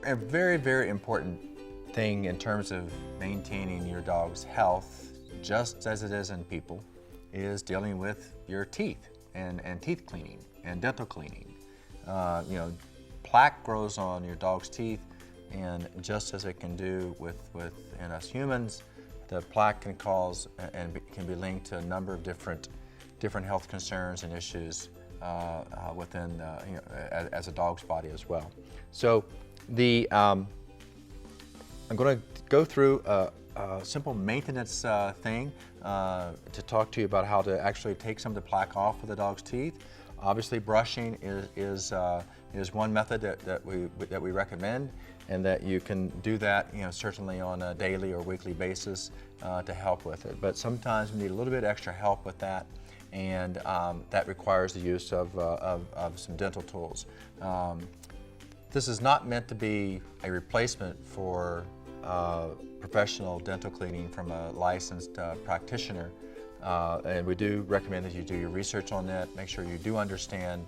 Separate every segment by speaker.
Speaker 1: A very, very important thing in terms of maintaining your dog's health, just as it is in people, is dealing with your teeth and teeth cleaning and dental cleaning. You know, plaque grows on your dog's teeth, and just as it can do in us humans, the plaque can cause and can be linked to a number of different health concerns and issues within you know, as a dog's body as well. So I'm going to go through a simple maintenance thing to talk to you about how to actually take some of the plaque off of the dog's teeth. Obviously, brushing is one method that we recommend, and that you can do that, you know, certainly on a daily or weekly basis to help with it. But sometimes we need a little bit extra help with that, and that requires the use of some dental tools. This is not meant to be a replacement for professional dental cleaning from a licensed practitioner. And we do recommend that you do your research on that. Make sure you do understand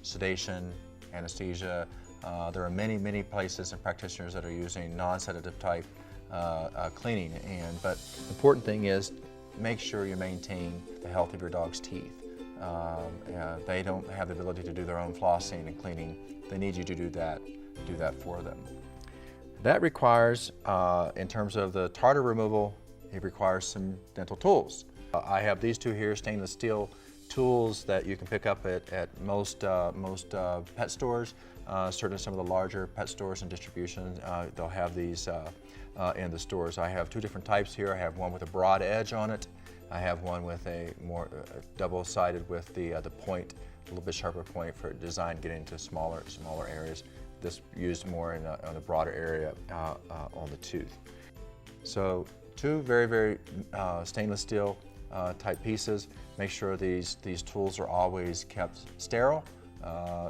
Speaker 1: sedation, anesthesia. There are many places and practitioners that are using non-sedative type cleaning. But the important thing is make sure you maintain the health of your dog's teeth. They don't have the ability to do their own flossing and cleaning. They need you to do that for them. That requires, in terms of the tartar removal, it requires some dental tools. I have these two here, stainless steel tools that you can pick up at most pet stores. Certainly some of the larger pet stores and distribution, they'll have these in the stores. I have two different types here. I have one with a broad edge on it. I have one with a more double-sided with the point, a little bit sharper point for design getting into smaller areas. This used more on the broader area on the tooth. So two very stainless steel type pieces. Make sure these tools are always kept sterile,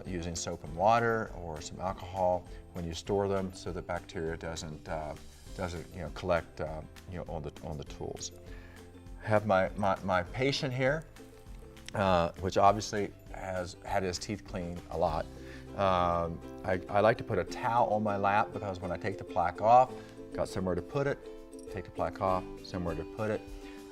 Speaker 1: using soap and water or some alcohol when you store them, so the bacteria doesn't you know, collect you know, on the tools. I have my patient here, which obviously has had his teeth cleaned a lot. I like to put a towel on my lap because when I take the plaque off, got somewhere to put it, take the plaque off, somewhere to put it.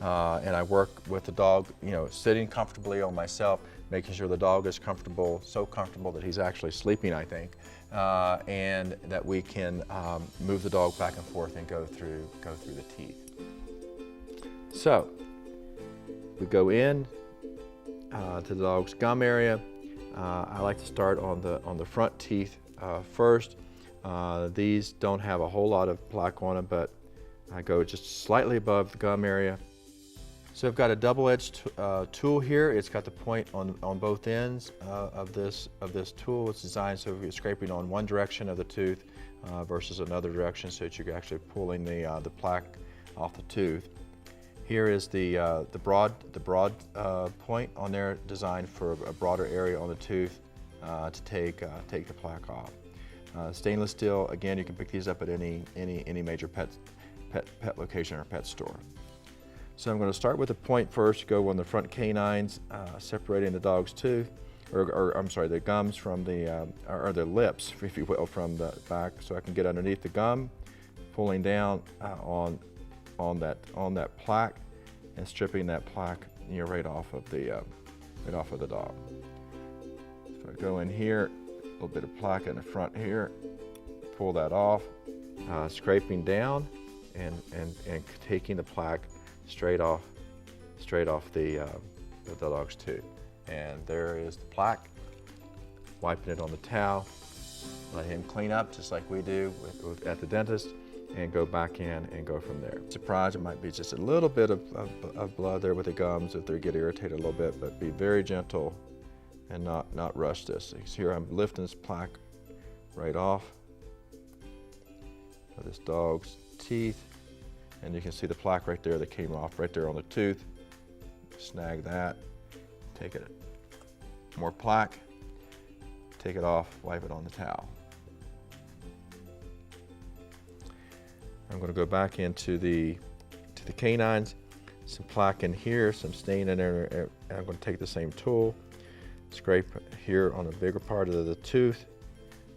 Speaker 1: And I work with the dog, you know, sitting comfortably on myself, making sure the dog is comfortable, so comfortable that he's actually sleeping, I think, and that we can move the dog back and forth and go through the teeth. So we go in to the dog's gum area. I like to start on the front teeth first. These don't have a whole lot of plaque on them, but I go just slightly above the gum area. So I've got a double-edged tool here. It's got the point on both ends of this tool. It's designed so you're scraping on one direction of the tooth versus another direction, so that you're actually pulling the plaque off the tooth. Here is the broad point on there, designed for a broader area on the tooth to take the plaque off. Stainless steel. Again, you can pick these up at any major pet location or pet store. So I'm going to start with the point first. Go on the front canines, separating the dog's tooth, or I'm sorry, the gums from or the lips, if you will, from the back, so I can get underneath the gum, pulling down on that plaque and stripping that plaque, you know, right off of the dog. So I go in here, a little bit of plaque in the front here, pull that off, scraping down and taking the plaque straight off the dog's tooth. And there is the plaque. Wiping it on the towel, let him clean up just like we do at the dentist, and go back in and go from there. Surprise, it might be just a little bit of blood there with the gums if they get irritated a little bit, but be very gentle and not rush this. Here I'm lifting this plaque right off of this dog's teeth, and you can see the plaque right there that came off right there on the tooth. Snag that, take it, more plaque, take it off, wipe it on the towel. I'm going to go back into the canines, some plaque in here, some stain in there, and I'm going to take the same tool, scrape here on the bigger part of the tooth,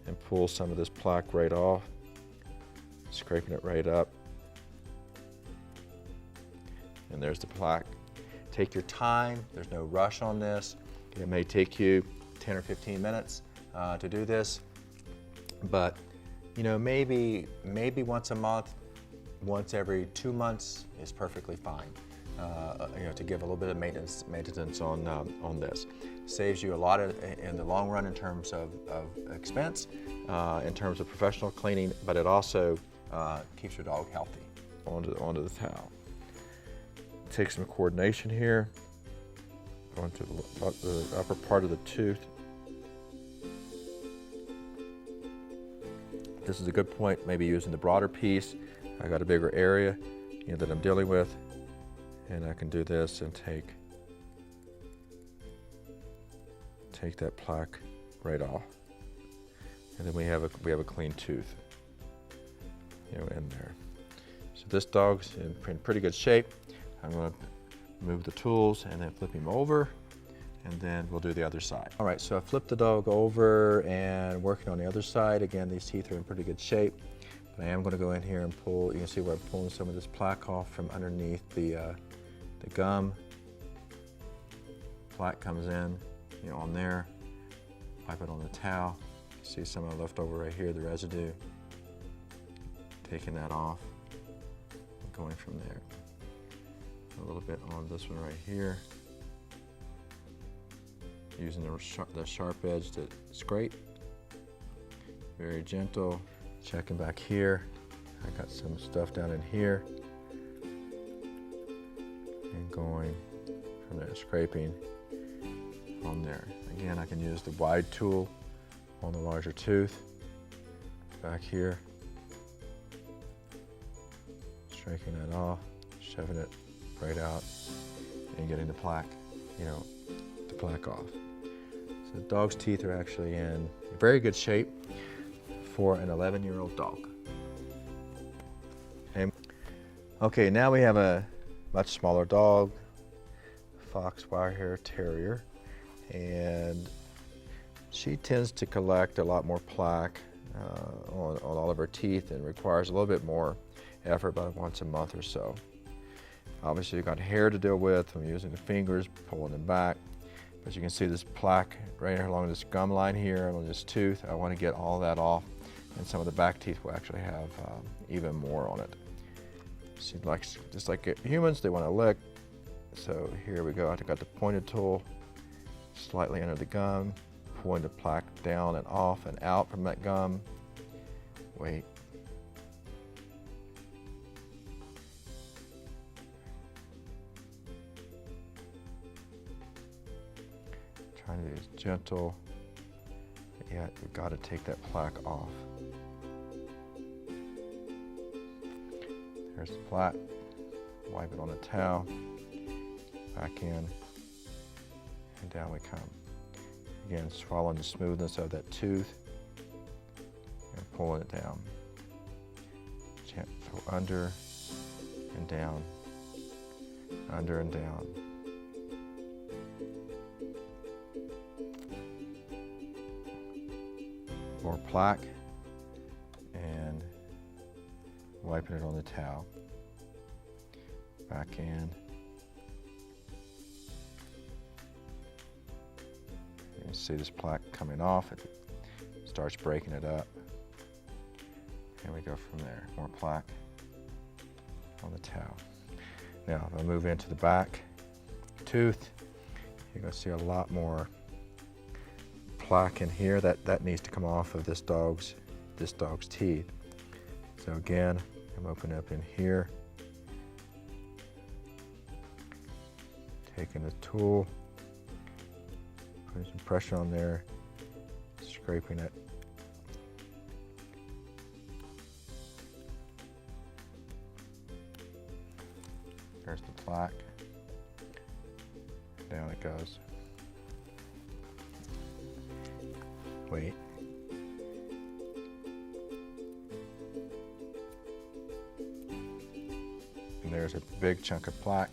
Speaker 2: and pull some of this plaque right off, scraping it right up. And there's the plaque. Take your time, there's no rush on this. It may take you 10 or 15 minutes to do this, but you know, maybe once a month, once every 2 months is perfectly fine. You know, to give a little bit of maintenance on this. Saves you a lot in the long run in terms of expense, in terms of professional cleaning, but it also keeps your dog healthy. Onto the towel. Take some coordination here, onto the upper part of the tooth. This is a good point, maybe using the broader piece. I got a bigger area, you know, that I'm dealing with, and I can do this and take that plaque right off, and then we have a clean tooth, you know, in there. So this dog's in pretty good shape. I'm going to move the tools and then flip him over, and then we'll do the other side. All right, so I flipped the dog over and working on the other side. Again, these teeth are in pretty good shape, but I am going to go in here and pull. You can see where I'm pulling some of this plaque off from underneath the gum. Plaque comes in, you know, on there. Wipe it on the towel. See some of the leftover right here, the residue. Taking that off, going from there. A little bit on this one right here. Using the sharp edge to scrape. Very gentle. Checking back here. I got some stuff down in here. And going from there, scraping on there. Again, I can use the wide tool on the larger tooth. Back here. Striking that off, shoving it right out, and getting the plaque, you know, the plaque off. So the dog's teeth are actually in very good shape for an 11-year-old dog. Okay, now we have a much smaller dog, Fox Wirehair Terrier, and she tends to collect a lot more plaque on all of her teeth and requires a little bit more effort about once a month or so. Obviously you've got hair to deal with. I'm using the fingers, pulling them back. But you can see this plaque right along this gum line here on this tooth. I want to get all that off, and some of the back teeth will actually have even more on it. See, just like humans, they want to lick. So here we go. I got the pointed tool slightly under the gum, pulling the plaque down and off and out from that gum. Wait. Trying to be as gentle, yet we've got to take that plaque off. There's the plaque. Wipe it on a towel. Back in, and down we come. Again, swallowing the smoothness of that tooth and pulling it down. So under and down, under and down. More plaque, and wiping it on the towel. Back in. You can see this plaque coming off. It starts breaking it up. And we go from there. More plaque on the towel. Now, if I move into the back tooth, you're going to see a lot more plaque in here. That needs to come off of this dog's teeth. So again, I'm opening up in here, taking the tool, putting some pressure on there, scraping it. There's the plaque. Down it goes. Wait. And there's a big chunk of plaque.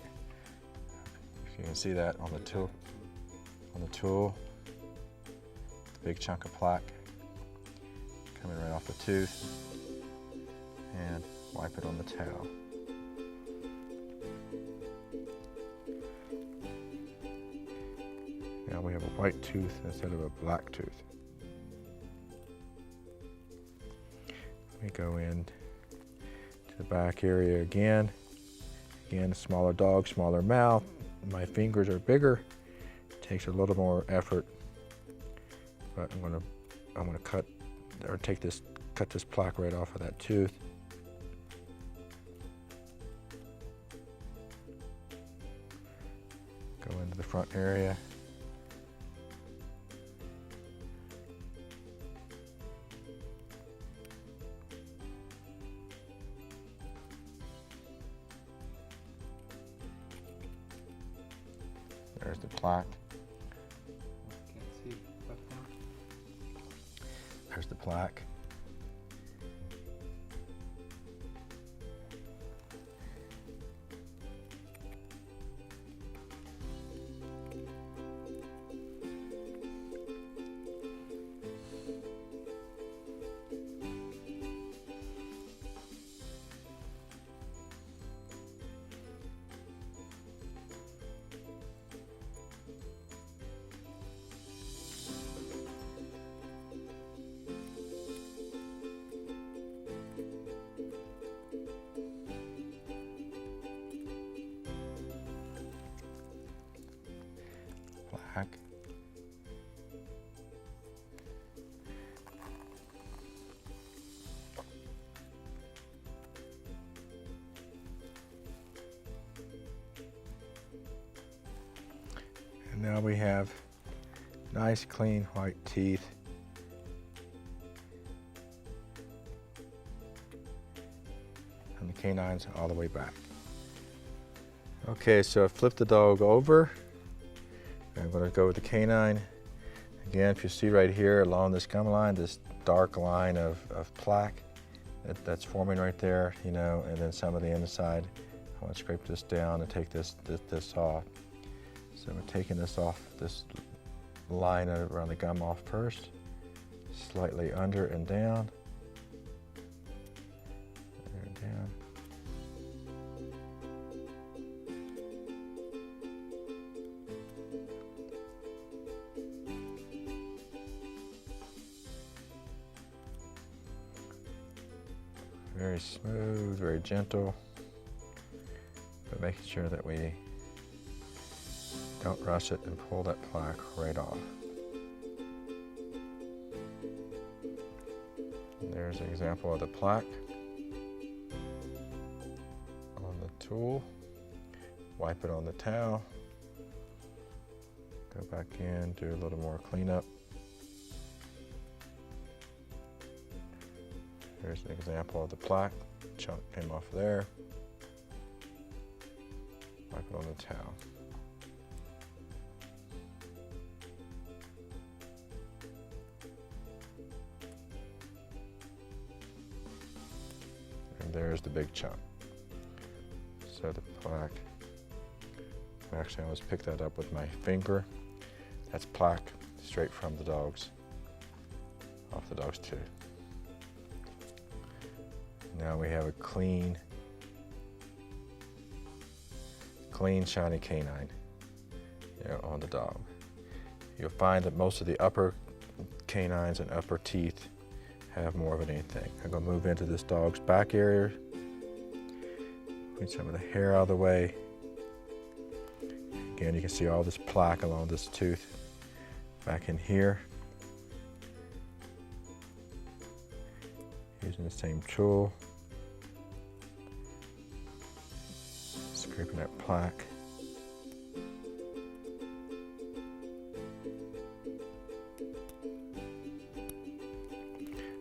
Speaker 2: If you can see that on the tool. The big chunk of plaque. coming right off the tooth, and wipe it on the towel. Now we have a white tooth instead of a black tooth. We go in to the back area again. Again, smaller dog, smaller mouth. My fingers are bigger. It takes a little more effort, but I'm gonna cut this plaque right off of that tooth. Go into the front area. There's the plaque.
Speaker 3: Can't see left down.
Speaker 2: There's the plaque. Plaque. And now we have nice clean white teeth. And the canines all the way back. Okay, so I flipped the dog over. I'm going to go with the canine. Again, if you see right here along this gum line, this dark line of plaque that's forming right there, you know, and then some of the inside. I want to scrape this down and take this off. So we're taking this off, this line around the gum off first, slightly under and down. There and down. Very smooth, very gentle, but making sure that we don't rush it and pull that plaque right off. And there's an example of the plaque on the tool. Wipe it on the towel. Go back in, do a little more cleanup. Here's an example of the plaque. Chunk came off there. Wipe it on the towel. And there's the big chunk. So the plaque, actually I almost picked that up with my finger. That's plaque straight from the dog's, off the dog's tooth. Now we have a clean shiny canine, you know, on the dog. You'll find that most of the upper canines and upper teeth have more of it than anything. I'm gonna move into this dog's back area, put some of the hair out of the way. Again, you can see all this plaque along this tooth back in here. Using the same tool. Scraping that plaque.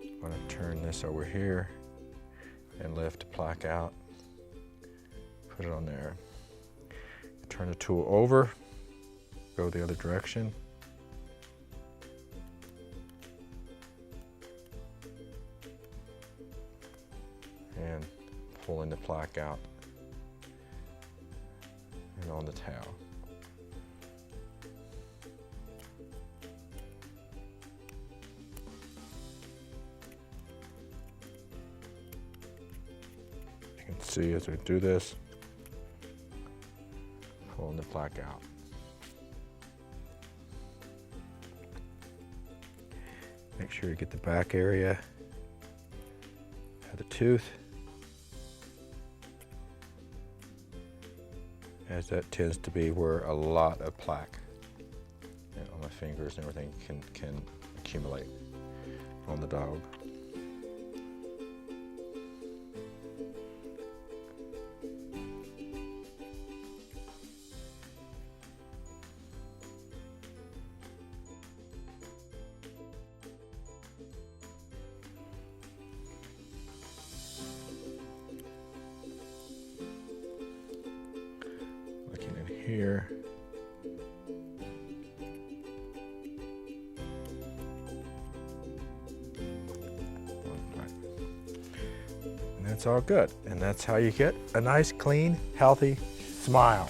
Speaker 2: I'm going to turn this over here and lift the plaque out. Put it on there. Turn the tool over, go the other direction. And pulling the plaque out and on the towel. See as we do this, pulling the plaque out. Make sure you get the back area of the tooth, as that tends to be where a lot of plaque on my fingers and everything can accumulate on the dog. Looking in here. And that's all good. And that's how you get a nice, clean, healthy smile.